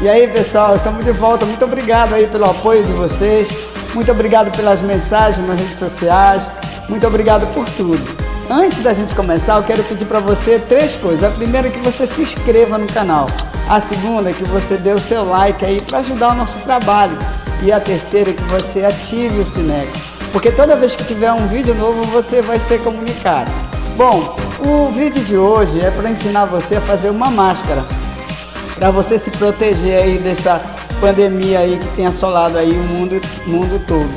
E aí, pessoal, estamos de volta. Muito obrigado aí pelo apoio de vocês. Muito obrigado pelas mensagens nas redes sociais. Muito obrigado por tudo. Antes da gente começar, eu quero pedir para você 3 coisas. A primeira é que você se inscreva no canal. A segunda é que você dê o seu like aí para ajudar o nosso trabalho. E a terceira é que você ative o sineco, porque toda vez que tiver um vídeo novo, você vai ser comunicado. Bom, o vídeo de hoje é para ensinar você a fazer uma máscara, para você se proteger aí dessa pandemia aí que tem assolado aí o mundo todo.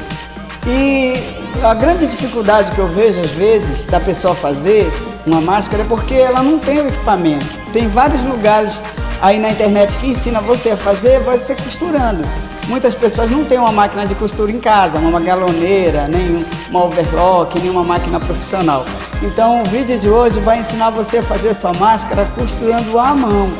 E a grande dificuldade que eu vejo às vezes da pessoa fazer uma máscara é porque ela não tem o equipamento. Tem vários lugares aí na internet que ensina você a fazer, vai ser costurando. Muitas pessoas não têm uma máquina de costura em casa, uma galoneira, nem uma overlock, nem uma máquina profissional. Então o vídeo de hoje vai ensinar você a fazer sua máscara costurando à mão,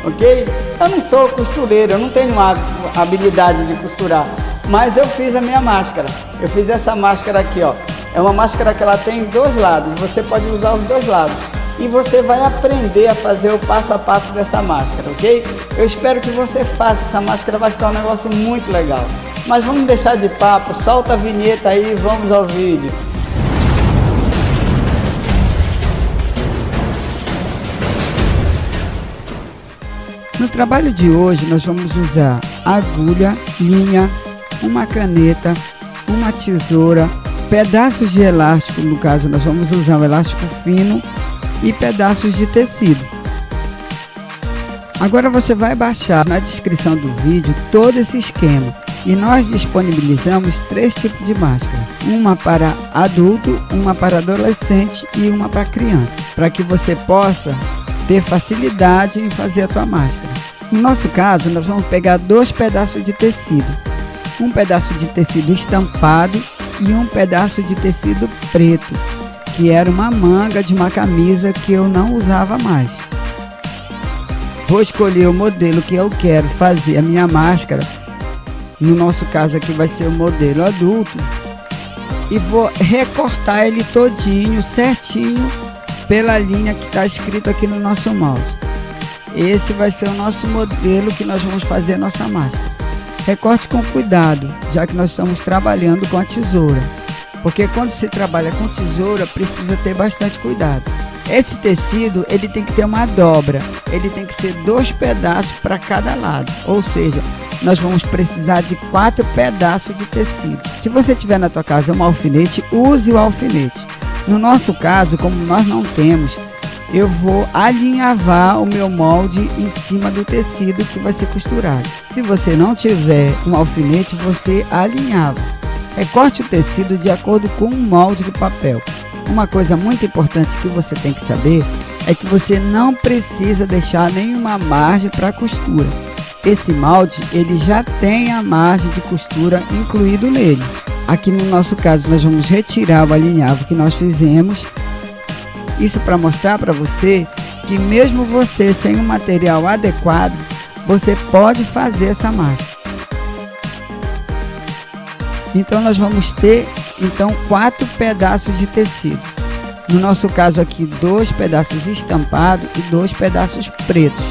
ok? Eu não sou costureiro, eu não tenho a habilidade de costurar, mas eu fiz a minha máscara. Eu fiz essa máscara aqui, ó. É uma máscara que ela tem 2 lados, você pode usar os 2 lados. E você vai aprender a fazer o passo a passo dessa máscara, ok? Eu espero que você faça essa máscara, vai ficar um negócio muito legal. Mas vamos deixar de papo, solta a vinheta aí e vamos ao vídeo. No trabalho de hoje nós vamos usar agulha, linha, uma caneta, uma tesoura, pedaços de elástico, no caso nós vamos usar um elástico fino, e pedaços de tecido. Agora você vai baixar na descrição do vídeo todo esse esquema, e nós disponibilizamos 3 tipos de máscara, uma para adulto, uma para adolescente e uma para criança, para que você possa ter facilidade em fazer a tua máscara. No nosso caso, nós vamos pegar 2 pedaços de tecido, um pedaço de tecido estampado e um pedaço de tecido preto, que era uma manga de uma camisa que eu não usava mais. Vou escolher o modelo que eu quero fazer a minha máscara, no nosso caso aqui vai ser o modelo adulto, e vou recortar ele todinho, certinho, pela linha que está escrito aqui no nosso molde. Esse vai ser o nosso modelo que nós vamos fazer a nossa máscara. Recorte com cuidado, já que nós estamos trabalhando com a tesoura. Porque quando se trabalha com tesoura, precisa ter bastante cuidado. Esse tecido, ele tem que ter uma dobra. Ele tem que ser 2 pedaços para cada lado. Ou seja, nós vamos precisar de 4 pedaços de tecido. Se você tiver na tua casa um alfinete, use o alfinete. No nosso caso, como nós não temos, eu vou alinhavar o meu molde em cima do tecido que vai ser costurado. Se você não tiver um alfinete, você alinhava. Recorte o tecido de acordo com o molde do papel. Uma coisa muito importante que você tem que saber é que você não precisa deixar nenhuma margem para costura. Esse molde, ele já tem a margem de costura incluído nele. Aqui no nosso caso nós vamos retirar o alinhavo que nós fizemos. Isso para mostrar para você que mesmo você sem um material adequado, você pode fazer essa máscara. Então nós vamos ter 4 pedaços de tecido. No nosso caso aqui, 2 pedaços estampados e 2 pedaços pretos.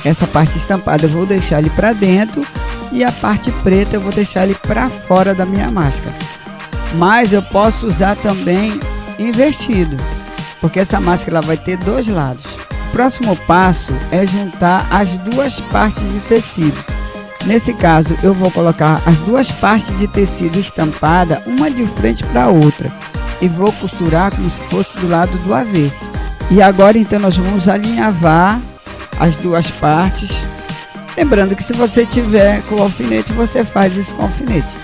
Essa parte estampada eu vou deixar ele para dentro e a parte preta eu vou deixar ele para fora da minha máscara. Mas eu posso usar também invertido, porque essa máscara ela vai ter 2 lados. O próximo passo é juntar as 2 partes de tecido. Nesse caso, eu vou colocar as 2 partes de tecido estampada, uma de frente para a outra, e vou costurar como se fosse do lado do avesso. E agora, então, nós vamos alinhavar as 2 partes. Lembrando que se você tiver com alfinete, você faz isso com alfinete.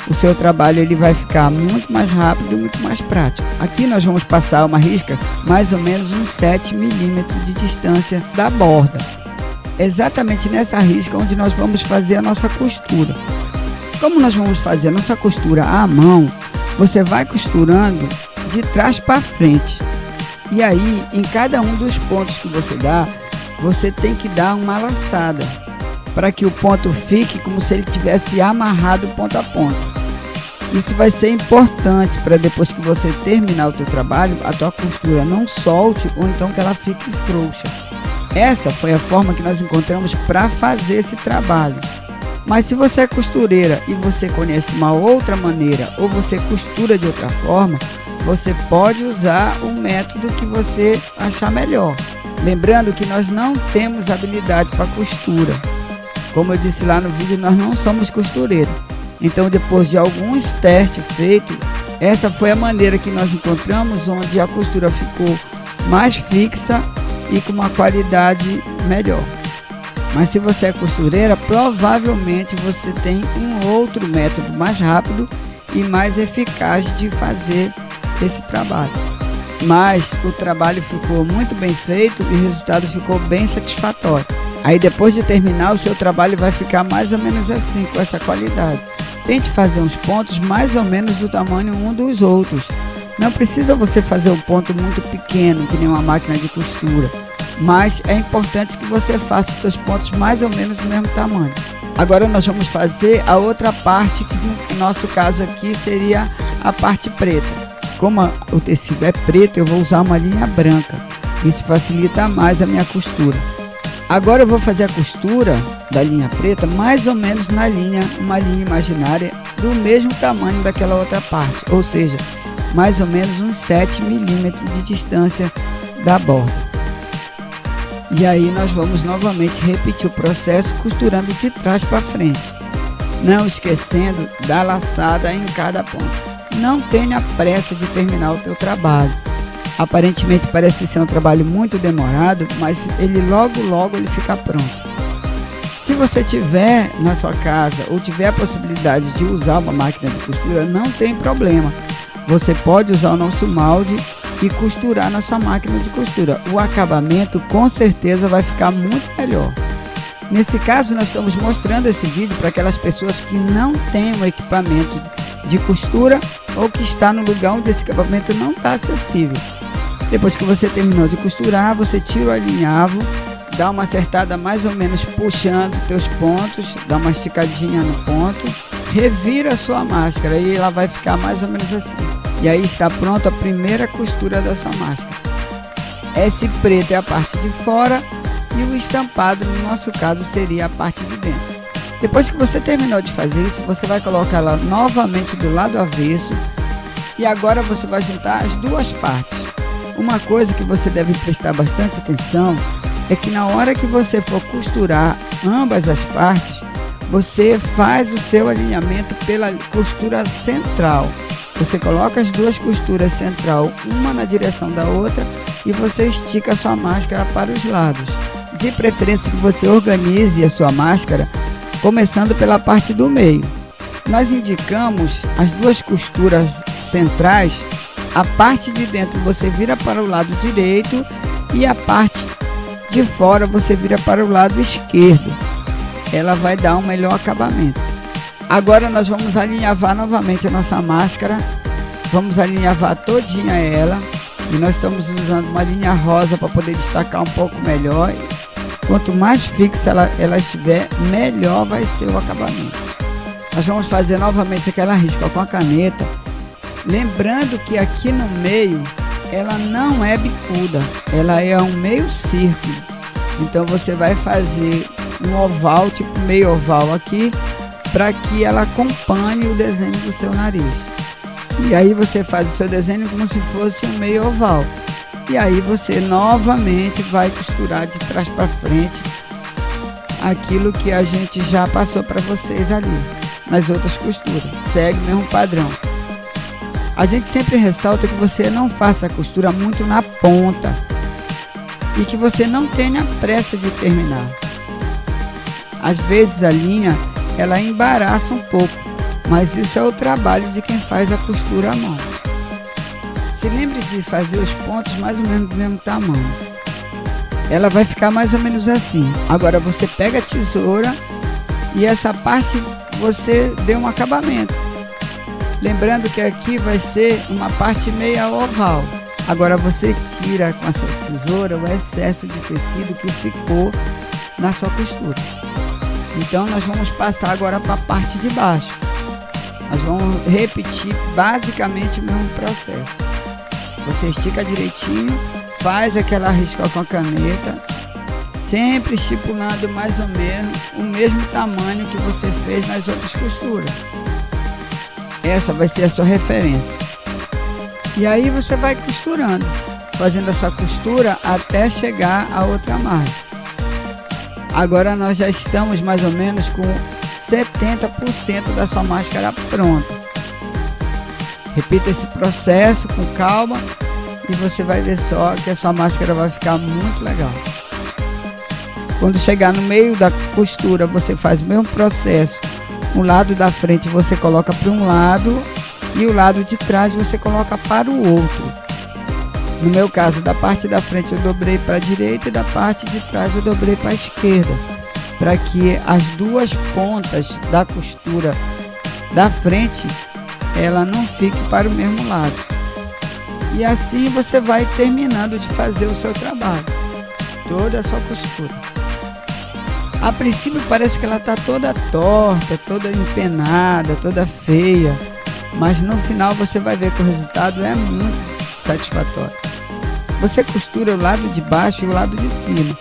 O seu trabalho ele vai ficar muito mais rápido e muito mais prático. Aqui nós vamos passar uma risca mais ou menos uns 7 milímetros de distância da borda. Exatamente nessa risca onde nós vamos fazer a nossa costura. Como nós vamos fazer a nossa costura à mão, você vai costurando de trás para frente. E aí, em cada um dos pontos que você dá, você tem que dar uma laçada, para que o ponto fique como se ele tivesse amarrado ponto a ponto. Isso vai ser importante para depois que você terminar o teu trabalho, a tua costura não solte ou então que ela fique frouxa. Essa foi a forma que nós encontramos para fazer esse trabalho. Mas se você é costureira e você conhece uma outra maneira, ou você costura de outra forma, você pode usar o método que você achar melhor. Lembrando que nós não temos habilidade para costura. Como eu disse lá no vídeo, nós não somos costureiros. Então, depois de alguns testes feitos, essa foi a maneira que nós encontramos, onde a costura ficou mais fixa e com uma qualidade melhor. Mas se você é costureira, provavelmente você tem um outro método mais rápido e mais eficaz de fazer esse trabalho. Mas o trabalho ficou muito bem feito e o resultado ficou bem satisfatório. Aí depois de terminar, o seu trabalho vai ficar mais ou menos assim, com essa qualidade. Tente fazer uns pontos mais ou menos do tamanho um dos outros. Não precisa você fazer um ponto muito pequeno, que nem uma máquina de costura. Mas é importante que você faça os seus pontos mais ou menos do mesmo tamanho. Agora nós vamos fazer a outra parte, que no nosso caso aqui seria a parte preta. Como o tecido é preto, eu vou usar uma linha branca. Isso facilita mais a minha costura. Agora eu vou fazer a costura da linha preta mais ou menos na linha, uma linha imaginária do mesmo tamanho daquela outra parte. Ou seja, mais ou menos uns 7 milímetros de distância da borda. E aí nós vamos novamente repetir o processo costurando de trás para frente, não esquecendo da laçada em cada ponto. Não tenha pressa de terminar o teu trabalho. Aparentemente parece ser um trabalho muito demorado, mas ele logo ele fica pronto. Se você tiver na sua casa ou tiver a possibilidade de usar uma máquina de costura, não tem problema. Você pode usar o nosso molde e costurar na sua máquina de costura. O acabamento com certeza vai ficar muito melhor. Nesse caso, nós estamos mostrando esse vídeo para aquelas pessoas que não têm um equipamento de costura ou que está no lugar onde esse equipamento não está acessível. Depois que você terminou de costurar, você tira o alinhavo, dá uma acertada mais ou menos puxando teus pontos, dá uma esticadinha no ponto, revira a sua máscara e ela vai ficar mais ou menos assim. E aí está pronta a primeira costura da sua máscara. Esse preto é a parte de fora e o estampado, no nosso caso, seria a parte de dentro. Depois que você terminou de fazer isso, você vai colocar ela novamente do lado avesso e agora você vai juntar as duas partes. Uma coisa que você deve prestar bastante atenção é que na hora que você for costurar ambas as partes, você faz o seu alinhamento pela costura central. Você coloca as duas costuras central, uma na direção da outra, e você estica a sua máscara para os lados. De preferência que você organize a sua máscara, começando pela parte do meio. Nós indicamos as duas costuras centrais, a parte de dentro você vira para o lado direito e a parte de fora você vira para o lado esquerdo. Ela vai dar um melhor acabamento. Agora nós vamos alinhavar novamente a nossa máscara. Vamos alinhavar todinha ela. E nós estamos usando uma linha rosa para poder destacar um pouco melhor. Quanto mais fixa ela estiver, melhor vai ser o acabamento. Nós vamos fazer novamente aquela risca com a caneta. Lembrando que aqui no meio, ela não é bicuda. Ela é um meio círculo. Então você vai fazer um oval, tipo meio oval aqui, para que ela acompanhe o desenho do seu nariz. E aí você faz o seu desenho como se fosse um meio oval. E aí você novamente vai costurar de trás para frente aquilo que a gente já passou para vocês ali nas outras costuras. Segue o mesmo padrão. A gente sempre ressalta que você não faça a costura muito na ponta e que você não tenha pressa de terminar. Às vezes a linha ela embaraça um pouco, mas isso é o trabalho de quem faz a costura à mão. Se lembre de fazer os pontos mais ou menos do mesmo tamanho. Ela vai ficar mais ou menos assim. Agora você pega a tesoura e essa parte você deu um acabamento. Lembrando que aqui vai ser uma parte meia oval. Agora você tira com a sua tesoura o excesso de tecido que ficou na sua costura. Então nós vamos passar agora para a parte de baixo. Nós vamos repetir basicamente o mesmo processo. Você estica direitinho, faz aquela risca com a caneta sempre estipulando mais ou menos o mesmo tamanho que você fez nas outras costuras. Essa vai ser a sua referência. E aí você vai costurando, fazendo essa costura até chegar a outra margem. Agora nós já estamos mais ou menos com 70% da sua máscara pronta. Repita esse processo com calma e você vai ver só que a sua máscara vai ficar muito legal. Quando chegar no meio da costura, você faz o mesmo processo. O lado da frente você coloca para um lado e o lado de trás você coloca para o outro. No meu caso, da parte da frente eu dobrei para a direita e da parte de trás eu dobrei para a esquerda, para que as duas pontas da costura da frente ela não fique para o mesmo lado. E assim você vai terminando de fazer o seu trabalho, toda a sua costura. A princípio parece que ela está toda torta, toda empenada, toda feia, mas no final você vai ver que o resultado é muito satisfatório. Você costura o lado de baixo e o lado de cima.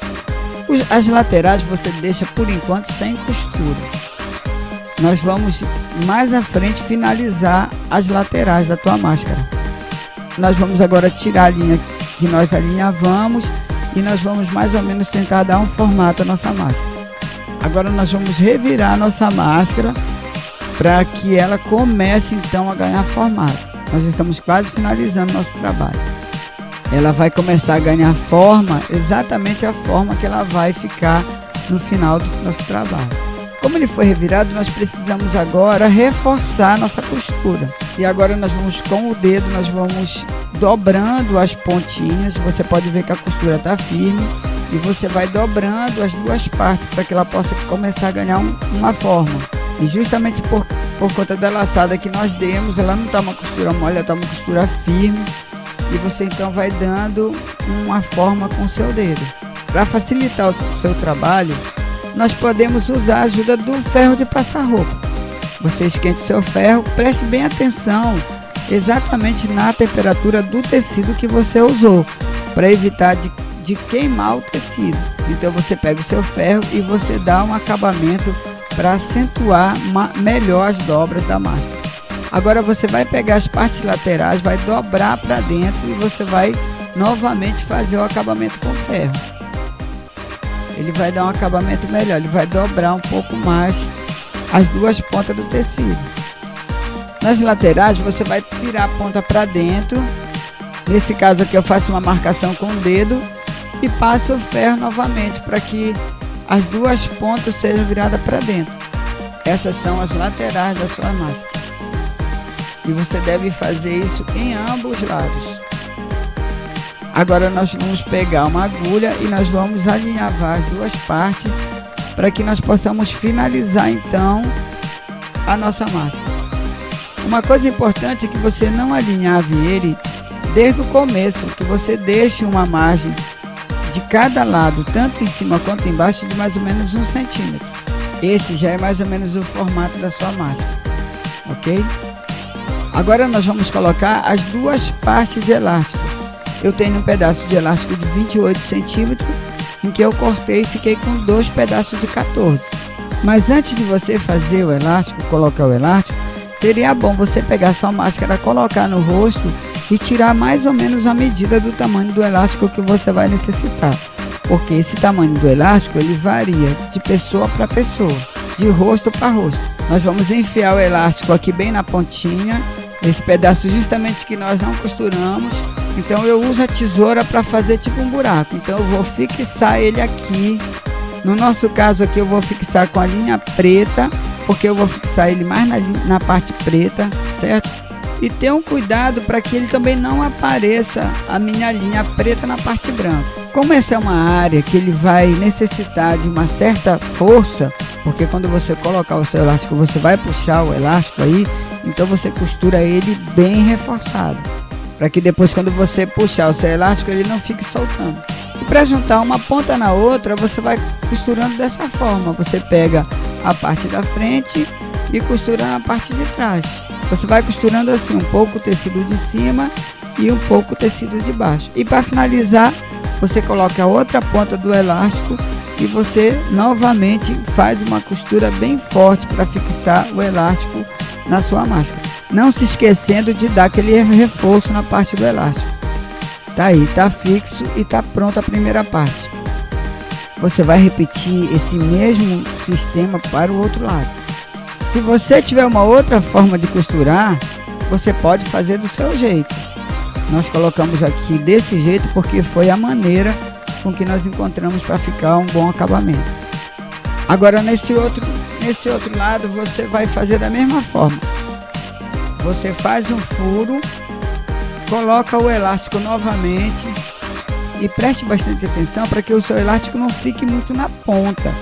As laterais você deixa por enquanto sem costura. Nós vamos mais à frente finalizar as laterais da tua máscara. Nós vamos agora tirar a linha que nós alinhavamos e nós vamos mais ou menos tentar dar um formato à nossa máscara. Agora nós vamos revirar a nossa máscara para que ela comece então a ganhar formato. Nós já estamos quase finalizando nosso trabalho. Ela vai começar a ganhar forma, exatamente a forma que ela vai ficar no final do nosso trabalho. Como ele foi revirado, nós precisamos agora reforçar a nossa costura. E agora nós vamos com o dedo, nós vamos dobrando as pontinhas. Você pode ver que a costura está firme. E você vai dobrando as duas partes para que ela possa começar a ganhar uma forma. E justamente por conta da laçada que nós demos, ela não está uma costura mole, ela está uma costura firme. E você então vai dando uma forma com o seu dedo. Para facilitar o seu trabalho, nós podemos usar a ajuda do ferro de passar roupa. Você esquente o seu ferro, preste bem atenção exatamente na temperatura do tecido que você usou, para evitar de queimar o tecido. Então você pega o seu ferro e você dá um acabamento para acentuar melhor as dobras da máscara. Agora você vai pegar as partes laterais, vai dobrar para dentro e você vai novamente fazer o acabamento com ferro. Ele vai dar um acabamento melhor, ele vai dobrar um pouco mais as duas pontas do tecido. Nas laterais você vai virar a ponta para dentro. Nesse caso aqui eu faço uma marcação com o dedo e passo o ferro novamente para que as duas pontas sejam viradas para dentro. Essas são as laterais da sua máscara. E você deve fazer isso em ambos lados. Agora nós vamos pegar uma agulha e nós vamos alinhavar as duas partes para que nós possamos finalizar então a nossa máscara. Uma coisa importante é que você não alinhave ele desde o começo, que você deixe uma margem de cada lado, tanto em cima quanto embaixo, de mais ou menos 1 centímetro. Esse já é mais ou menos o formato da sua máscara, ok? Agora nós vamos colocar as duas partes de elástico. Eu tenho um pedaço de elástico de 28 centímetros, em que eu cortei e fiquei com 2 pedaços de 14. Mas antes de você fazer o elástico, colocar o elástico, seria bom você pegar sua máscara, colocar no rosto e tirar mais ou menos a medida do tamanho do elástico que você vai necessitar. Porque esse tamanho do elástico ele varia de pessoa para pessoa, de rosto para rosto. Nós vamos enfiar o elástico aqui bem na pontinha, esse pedaço justamente que nós não costuramos. Então eu uso a tesoura para fazer tipo um buraco. Então eu vou fixar ele aqui. No nosso caso aqui eu vou fixar com a linha preta, porque eu vou fixar ele mais na parte preta, certo? E tenha um cuidado para que ele também não apareça a minha linha preta na parte branca. Como essa é uma área que ele vai necessitar de uma certa força, porque quando você colocar o seu elástico, você vai puxar o elástico aí, então você costura ele bem reforçado, para que depois quando você puxar o seu elástico, ele não fique soltando. E para juntar uma ponta na outra, você vai costurando dessa forma. Você pega a parte da frente e costura na parte de trás. Você vai costurando assim, um pouco o tecido de cima e um pouco o tecido de baixo. E para finalizar, você coloca a outra ponta do elástico e você novamente faz uma costura bem forte para fixar o elástico na sua máscara. Não se esquecendo de dar aquele reforço na parte do elástico. Tá aí, tá fixo e tá pronta a primeira parte. Você vai repetir esse mesmo sistema para o outro lado. Se você tiver uma outra forma de costurar, você pode fazer do seu jeito. Nós colocamos aqui desse jeito porque foi a maneira com que nós encontramos para ficar um bom acabamento. Agora nesse outro lado você vai fazer da mesma forma. Você faz um furo, coloca o elástico novamente e preste bastante atenção para que o seu elástico não fique muito na ponta.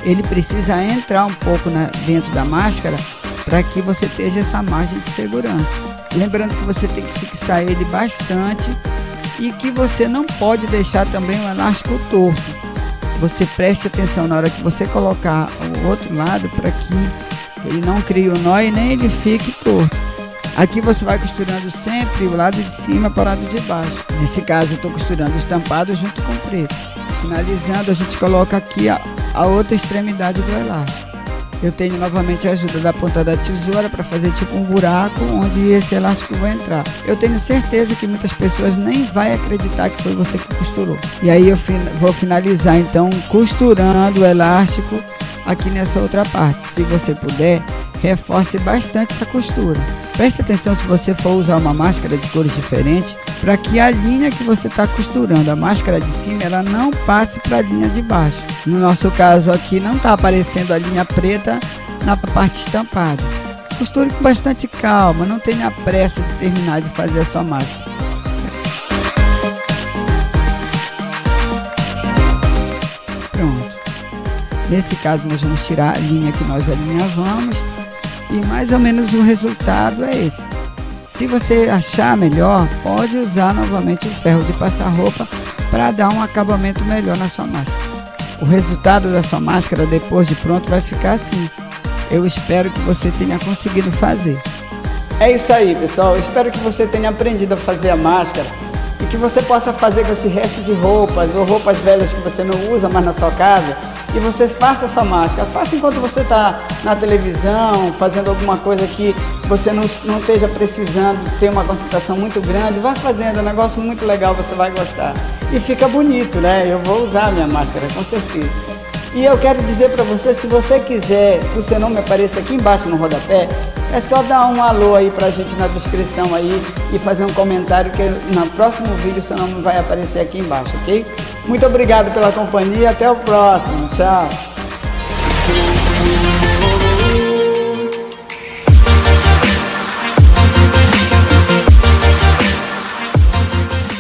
Ele precisa entrar um pouco dentro da máscara para que você tenha essa margem de segurança. Lembrando que você tem que fixar ele bastante e que você não pode deixar também o elástico torto. Você preste atenção na hora que você colocar o outro lado para que ele não crie o nó e nem ele fique torto. Aqui você vai costurando sempre o lado de cima para o lado de baixo. Nesse caso eu estou costurando o estampado junto com o preto. Finalizando, a gente coloca aqui a outra extremidade do elástico. Eu tenho novamente a ajuda da ponta da tesoura para fazer tipo um buraco onde esse elástico vai entrar. Eu tenho certeza que muitas pessoas nem vai acreditar que foi você que costurou. E aí eu vou finalizar então costurando o elástico aqui nessa outra parte. Se você puder, reforce bastante essa costura. Preste atenção se você for usar uma máscara de cores diferentes, para que a linha que você está costurando, a máscara de cima, ela não passe para a linha de baixo. No nosso caso aqui não está aparecendo a linha preta na parte estampada. Costure com bastante calma, não tenha pressa de terminar de fazer a sua máscara. Pronto. Nesse caso nós vamos tirar a linha que nós alinhavamos. E mais ou menos o resultado é esse. Se você achar melhor, pode usar novamente o ferro de passar roupa para dar um acabamento melhor na sua máscara. O resultado da sua máscara depois de pronto vai ficar assim. Eu espero que você tenha conseguido fazer. É isso aí, pessoal. Eu espero que você tenha aprendido a fazer a máscara e que você possa fazer com esse resto de roupas ou roupas velhas que você não usa mais na sua casa. E você faça essa máscara, faça enquanto você está na televisão, fazendo alguma coisa que você não esteja precisando ter uma concentração muito grande. Vai fazendo, é um negócio muito legal, você vai gostar. E fica bonito, né? Eu vou usar a minha máscara, com certeza. E eu quero dizer para você, se você quiser que o seu nome apareça aqui embaixo no rodapé, é só dar um alô aí pra gente na descrição aí e fazer um comentário que no próximo vídeo o seu nome vai aparecer aqui embaixo, ok? Muito obrigado pela companhia, até o próximo, tchau!